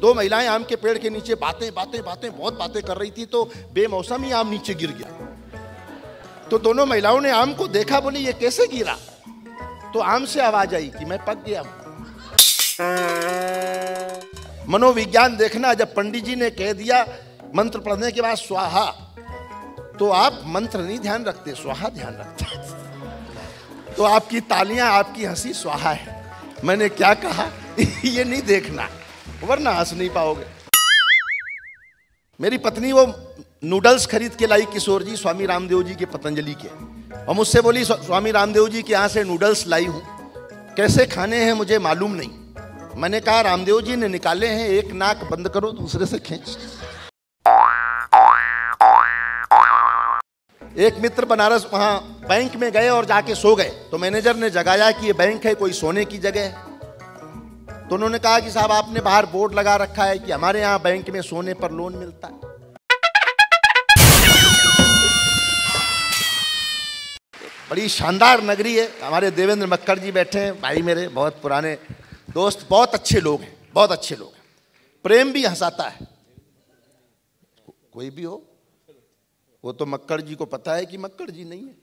दो महिलाएं आम के पेड़ के नीचे बातें बहुत बातें कर रही थी, तो बेमौसम ही आम नीचे गिर गया। तो दोनों महिलाओं ने आम को देखा, बोली ये कैसे गिरा? तो आम से आवाज आई कि मैं पक गया हूं। मनोविज्ञान देखना, जब पंडित जी ने कह दिया मंत्र पढ़ने के बाद स्वाहा, तो आप मंत्र नहीं ध्यान रखते, स्वाहा ध्यान रखते। तो आपकी तालियां, आपकी हंसी स्वाहा है। मैंने क्या कहा ये नहीं देखना, वरना हंस नहीं पाओगे। मेरी पत्नी वो नूडल्स खरीद के लाई किशोर जी, स्वामी रामदेव जी के पतंजलि के, और मुझसे बोली स्वामी रामदेव जी के यहाँ से नूडल्स लाई हूँ, कैसे खाने हैं मुझे मालूम नहीं। मैंने कहा रामदेव जी ने निकाले हैं, एक नाक बंद करो दूसरे से खींच। एक मित्र बनारस वहाँ बैंक में गए और जाके सो गए, तो मैनेजर ने जगाया कि ये बैंक है, कोई सोने की जगह है। तो उन्होंने कहा कि साहब आपने बाहर बोर्ड लगा रखा है कि हमारे यहाँ बैंक में सोने पर लोन मिलता है। बड़ी शानदार नगरी है। हमारे देवेंद्र मक्कड़ जी बैठे हैं, भाई मेरे बहुत पुराने दोस्त, बहुत अच्छे लोग हैं, बहुत अच्छे लोग हैं। प्रेम भी हंसाता है, कोई भी हो। वो तो मक्कड़ जी को पता है कि मक्कड़ जी नहीं है,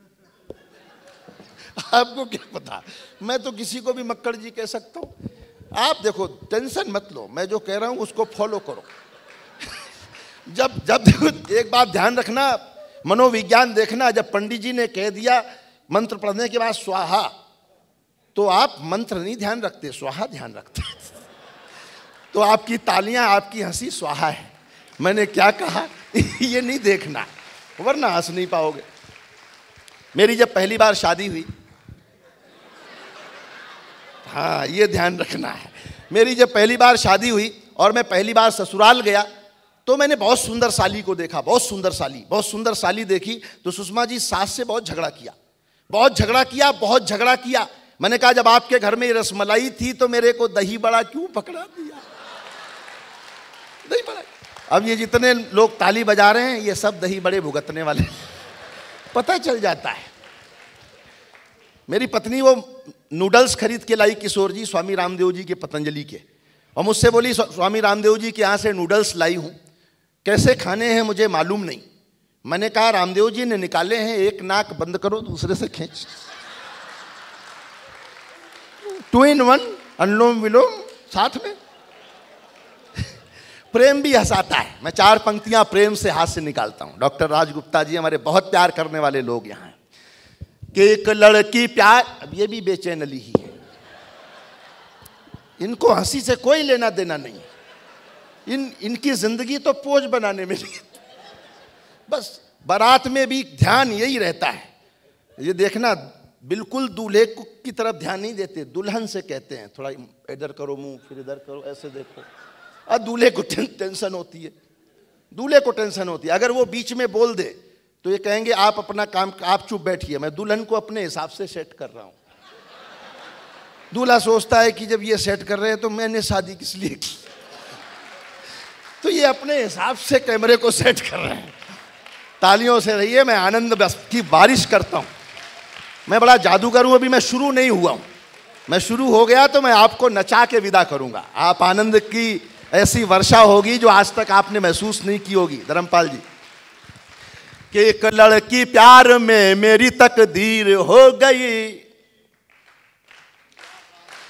आपको क्या पता? मैं तो किसी को भी मक्कड़ जी कह सकता हूं। आप देखो, टेंशन मत लो, मैं जो कह रहा हूं उसको फॉलो करो। जब देखो, एक बात ध्यान रखना, मनोविज्ञान देखना, जब पंडित जी ने कह दिया मंत्र पढ़ने के बाद स्वाहा, तो आप मंत्र नहीं ध्यान रखते, स्वाहा ध्यान रखते। तो आपकी तालियां, आपकी हंसी स्वाहा है। मैंने क्या कहा ये नहीं देखना, वरना हंस नहीं पाओगे। मेरी जब पहली बार शादी हुई, हाँ ये ध्यान रखना है, मेरी जब पहली बार शादी हुई और मैं पहली बार ससुराल गया, तो मैंने बहुत सुंदर साली को देखा, बहुत सुंदर साली देखी। तो सुषमा जी सास से बहुत झगड़ा किया। मैंने कहा जब आपके घर में रसमलाई थी तो मेरे को दही बड़ा क्यों पकड़ा दिया? दही बड़ा। अब ये जितने लोग ताली बजा रहे हैं, ये सब दही बड़े भुगतने वाले, पता चल जाता है। मेरी पत्नी वो नूडल्स खरीद के लाई किशोर जी, स्वामी रामदेव जी के पतंजलि के, और मुझसे बोली स्वामी रामदेव जी के यहाँ से नूडल्स लाई हूँ, कैसे खाने हैं मुझे मालूम नहीं। मैंने कहा रामदेव जी ने निकाले हैं, एक नाक बंद करो दूसरे से खींच। 2 in 1, अनुलोम विलोम साथ में। प्रेम भी हंसाता है। मैं 4 पंक्तियां प्रेम से हाथ से निकालता हूं। डॉक्टर राजगुप्ता जी हमारे बहुत प्यार करने वाले लोग यहाँ हैं। कि एक लड़की प्यार, अब ये भी बेचैनली ही है, इनको हंसी से कोई लेना देना नहीं है। इनकी जिंदगी तो पोज बनाने में नहीं, बस बारात में भी ध्यान यही रहता है। ये देखना, बिल्कुल दूल्हे की तरफ ध्यान नहीं देते, दुल्हन से कहते हैं थोड़ा इधर करो मुंह, फिर इधर करो, ऐसे देखो। और दूल्हे को टेंशन होती है, अगर वो बीच में बोल दे तो ये कहेंगे आप अपना काम, आप चुप बैठिए, मैं दुल्हन को अपने हिसाब से सेट कर रहा हूं। दूल्हा सोचता है कि जब ये सेट कर रहे हैं तो मैंने शादी किस लिए की। तो ये अपने हिसाब से कैमरे को सेट कर रहे हैं। तालियों से रहिए, मैं आनंद की बारिश करता हूं। मैं बड़ा जादूगर हूं, अभी मैं शुरू नहीं हुआ हूं। मैं शुरू हो गया तो मैं आपको नचा के विदा करूंगा। आप आनंद की ऐसी वर्षा होगी जो आज तक आपने महसूस नहीं की होगी। धर्मपाल जी, कि एक लड़की प्यार में मेरी तकदीर हो गई,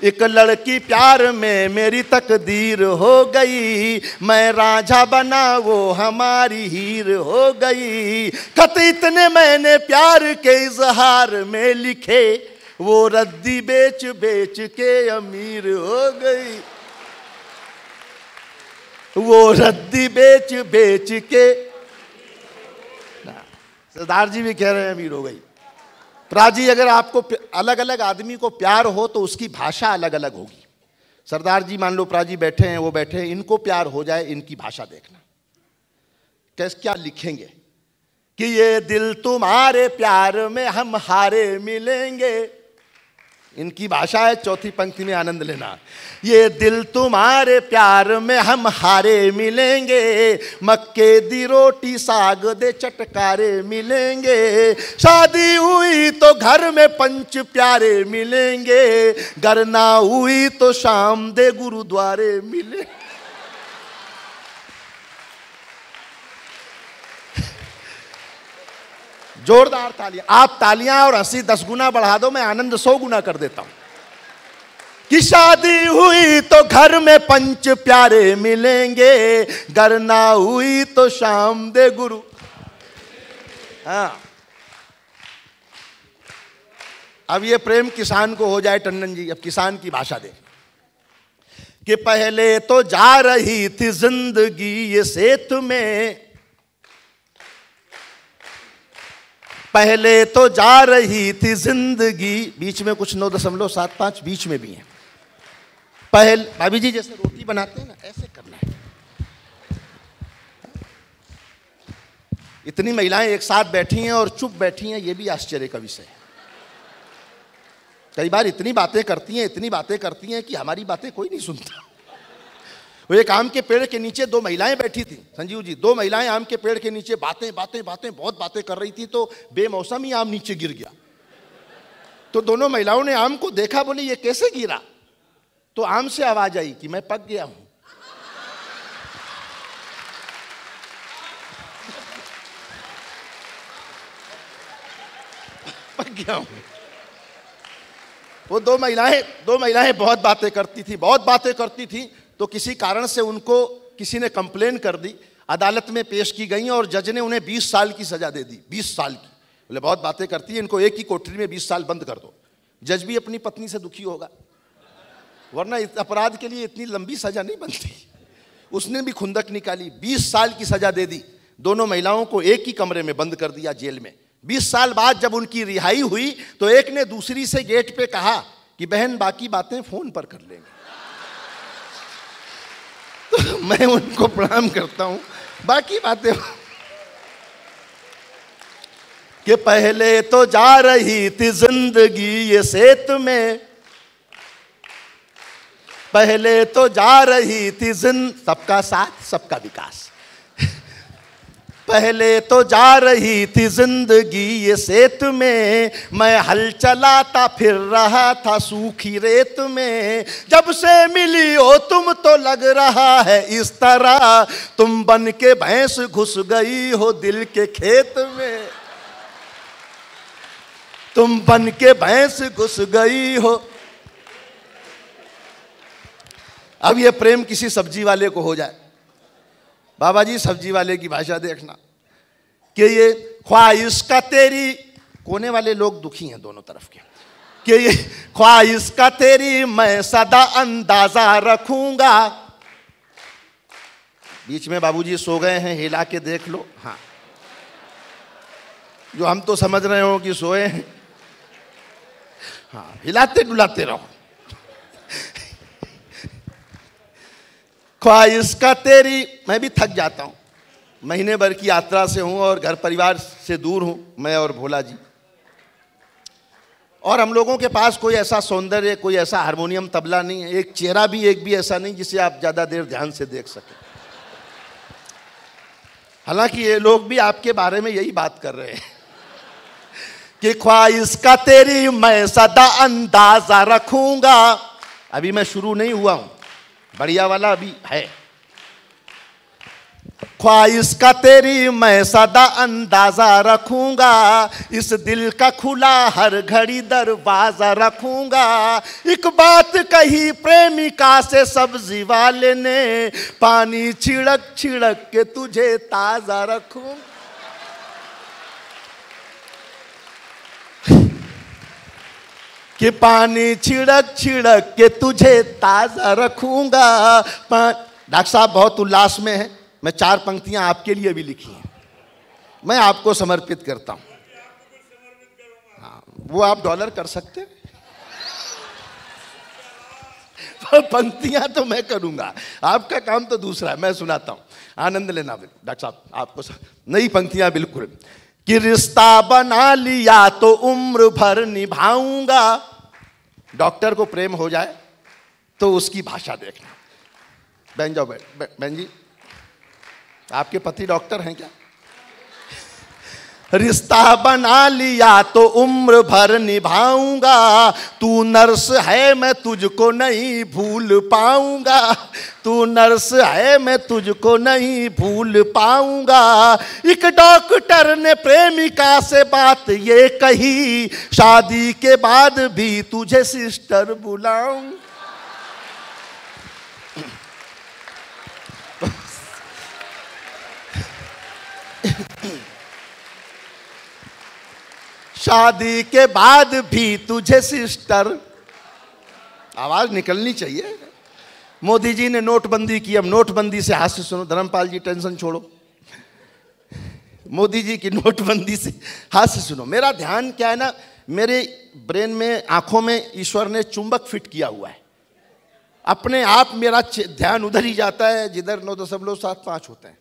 एक लड़की प्यार में मेरी तकदीर हो गई, मैं राजा बना वो हमारी हीर हो गई। खत इतने मैंने प्यार के इजहार में लिखे, वो रद्दी बेच बेच के अमीर हो गई, वो रद्दी बेच बेच के। सरदार जी भी कह रहे हैं अमीर हो गई। प्राजी, अगर आपको अलग अलग आदमी को प्यार हो तो उसकी भाषा अलग अलग होगी। सरदार जी मान लो प्राजी बैठे हैं, वो बैठे हैं, इनको प्यार हो जाए, इनकी भाषा देखना कैसे क्या लिखेंगे कि ये दिल तुम्हारे प्यार में हम हारे मिलेंगे। इनकी भाषा है, चौथी पंक्ति में आनंद लेना। ये दिल तुम्हारे प्यार में हम हारे मिलेंगे, मक्के दी रोटी साग दे चटकारे मिलेंगे। शादी हुई तो घर में पंच प्यारे मिलेंगे, घर ना हुई तो शाम दे गुरुद्वारे मिले। जोरदार तालियां। आप तालियां और हंसी 10 गुना बढ़ा दो, मैं आनंद 100 गुना कर देता हूं। कि शादी हुई तो घर में पंच प्यारे मिलेंगे, गर ना हुई तो शाम दे गुरु। हाँ, अब ये प्रेम किसान को हो जाए टंडन जी। अब किसान की भाषा दे कि पहले तो जा रही थी जिंदगी ये सेतु में, पहले तो जा रही थी जिंदगी, बीच में कुछ 9.75 बीच में भी है। पहले भाभी जी जैसे रोटी बनाते हैं ना, ऐसे करना है। इतनी महिलाएं एक साथ बैठी हैं और चुप बैठी हैं, ये भी आश्चर्य का विषय है। कई बार इतनी बातें करती हैं कि हमारी बातें कोई नहीं सुनता। वो एक आम के पेड़ के नीचे 2 महिलाएं बैठी थी संजीव जी, 2 महिलाएं आम के पेड़ के नीचे बातें बहुत बातें कर रही थी। तो बेमौसम ही आम नीचे गिर गया। तो दोनों महिलाओं ने आम को देखा, बोले ये कैसे गिरा? तो आम से आवाज आई कि मैं पक गया हूं। पक गया हूं। वो 2 महिलाएं बहुत बातें करती थी। तो किसी कारण से उनको किसी ने कंप्लेन कर दी, अदालत में पेश की गई और जज ने उन्हें 20 साल की सजा दे दी। 20 साल की। बोले बहुत बातें करती है, इनको एक ही कोठरी में 20 साल बंद कर दो। जज भी अपनी पत्नी से दुखी होगा, वरना इस अपराध के लिए इतनी लंबी सजा नहीं बनती। उसने भी खुंदक निकाली, 20 साल की सजा दे दी। दोनों महिलाओं को एक ही कमरे में बंद कर दिया जेल में। 20 साल बाद जब उनकी रिहाई हुई तो एक ने दूसरी से गेट पे कहा कि बहन बाकी बातें फोन पर कर लेंगे। तो मैं उनको प्रणाम करता हूं। बाकी बातें कि पहले तो जा रही थी जिंदगी ये सेतु में, पहले तो जा रही थी सबका साथ सबका विकास। पहले तो जा रही थी जिंदगी ये सेतु में, मैं हल चलाता फिर रहा था सूखी रेत में। जब से मिली हो तुम तो लग रहा है इस तरह, तुम बन के भैंस घुस गई हो दिल के खेत में, तुम बन के भैंस घुस गई हो। अब ये प्रेम किसी सब्जी वाले को हो जाए, बाबा जी सब्जी वाले की भाषा देखना कि ये ख्वाहिश का तेरी, कोने वाले लोग दुखी हैं दोनों तरफ के, कि ये ख्वाहिश का तेरी मैं सदा अंदाजा रखूंगा। बीच में बाबूजी सो गए हैं, हिला के देख लो। हाँ, जो हम तो समझ रहे हो कि सोए हैं। हाँ, हिलाते डुलाते रहो। ख्वाहिश का तेरी, मैं भी थक जाता हूं, महीने भर की यात्रा से हूं और घर परिवार से दूर हूं, मैं और भोला जी। और हम लोगों के पास कोई ऐसा सौंदर्य, कोई ऐसा हारमोनियम तबला नहीं है, एक चेहरा भी एक भी ऐसा नहीं जिसे आप ज्यादा देर ध्यान से देख सकें। हालांकि ये लोग भी आपके बारे में यही बात कर रहे हैं कि ख्वाहिश का तेरी मैं सदा अंदाजा रखूंगा। अभी मैं शुरू नहीं हुआ हूं, बढ़िया वाला अभी है। ख्वाहिश का तेरी मैं सदा अंदाजा रखूंगा, इस दिल का खुला हर घड़ी दरवाजा रखूंगा। एक बात कही प्रेमिका से सब्जी वाले ने, पानी छिड़क छिड़क के तुझे ताजा रखूं। कि पानी छिड़क छिड़क के तुझे ताजा रखूंगा। डॉक्टर साहब बहुत उल्लास में है, मैं 4 पंक्तियां आपके लिए भी लिखी हैं, मैं आपको समर्पित करता हूं। हाँ, वो आप डॉलर कर सकते हैं। पंक्तियां तो मैं करूंगा, आपका काम तो दूसरा है, मैं सुनाता हूं, आनंद लेना। डॉक्टर साहब आपको नई पंक्तियां बिल्कुल कि रिश्ता बना लिया तो उम्र भर निभाऊंगा। डॉक्टर को प्रेम हो जाए तो उसकी भाषा देखना। बहन जाओ, बहन जी आपके पति डॉक्टर हैं क्या? रिश्ता बना लिया तो उम्र भर निभाऊंगा, तू नर्स है मैं तुझको नहीं भूल पाऊंगा, तू नर्स है मैं तुझको नहीं भूल पाऊंगा। एक डॉक्टर ने प्रेमिका से बात ये कही, शादी के बाद भी तुझे सिस्टर बुलाऊं। शादी के बाद भी तुझे सिस्टर, आवाज निकलनी चाहिए। मोदी जी ने नोटबंदी की, अब नोटबंदी से हास्य सुनो। धर्मपाल जी टेंशन छोड़ो, मोदी जी की नोटबंदी से हास्य सुनो। मेरा ध्यान क्या है ना, मेरे ब्रेन में, आंखों में ईश्वर ने चुंबक फिट किया हुआ है। अपने आप मेरा ध्यान उधर ही जाता है जिधर 9.75 होते हैं,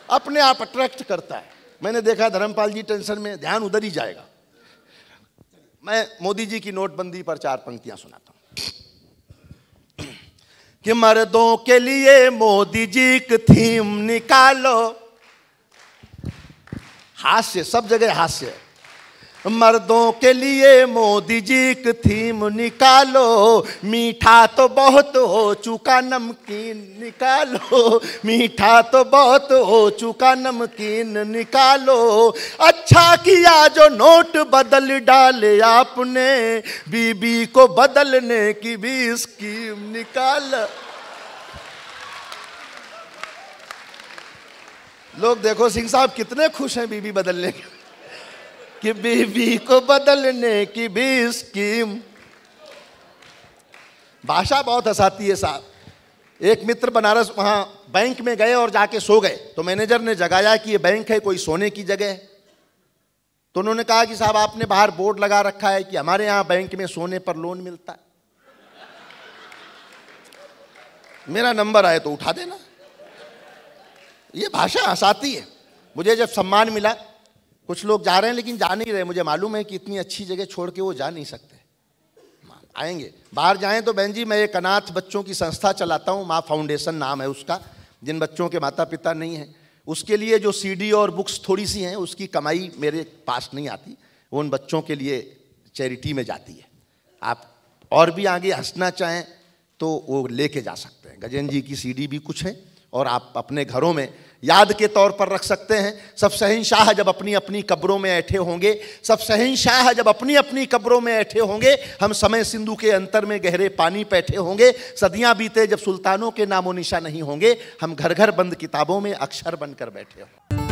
अपने आप अट्रैक्ट करता है। मैंने देखा धर्मपाल जी टेंशन में, ध्यान उधर ही जाएगा। मैं मोदी जी की नोटबंदी पर 4 पंक्तियां सुनाता हूं कि मर्दों के लिए मोदी जी की थीम निकालो, हास्य, सब जगह हास्य है। मर्दों के लिए मोदी जी की थीम निकालो, मीठा तो बहुत हो चुका नमकीन निकालो, मीठा तो बहुत हो चुका नमकीन निकालो। अच्छा किया जो नोट बदल डाले आपने, बीबी को बदलने की भी स्कीम निकाल। लोग देखो सिंह साहब कितने खुश हैं बीबी बदलने के, कि बीबी को बदलने की भी स्कीम। भाषा बहुत हंसाती है साहब। एक मित्र बनारस, वहां बैंक में गए और जाके सो गए, तो मैनेजर ने जगाया कि ये बैंक है, कोई सोने की जगह है। तो उन्होंने कहा कि साहब आपने बाहर बोर्ड लगा रखा है कि हमारे यहां बैंक में सोने पर लोन मिलता है, मेरा नंबर आए तो उठा देना। ये भाषा हंसाती है। मुझे जब सम्मान मिला, कुछ लोग जा रहे हैं लेकिन जा नहीं रहे, मुझे मालूम है कि इतनी अच्छी जगह छोड़ के वो जा नहीं सकते, आएंगे। बाहर जाएं तो बहन जी, मैं एक अनाथ बच्चों की संस्था चलाता हूँ, माँ फाउंडेशन नाम है उसका। जिन बच्चों के माता पिता नहीं हैं, उसके लिए जो सीडी और बुक्स थोड़ी सी हैं, उसकी कमाई मेरे पास नहीं आती, वो उन बच्चों के लिए चैरिटी में जाती है। आप और भी आगे हंसना चाहें तो वो लेके जा सकते हैं। गजेंद्र जी की सीडी भी कुछ है, और आप अपने घरों में याद के तौर पर रख सकते हैं। सब शहंशाह जब अपनी अपनी कब्रों में ऐठे होंगे, सब शहंशाह जब अपनी अपनी कब्रों में ऐठे होंगे, हम समय सिंधु के अंतर में गहरे पानी बैठे होंगे। सदियां बीते जब सुल्तानों के नामो निशा नहीं होंगे, हम घर घर बंद किताबों में अक्षर बनकर बैठे होंगे।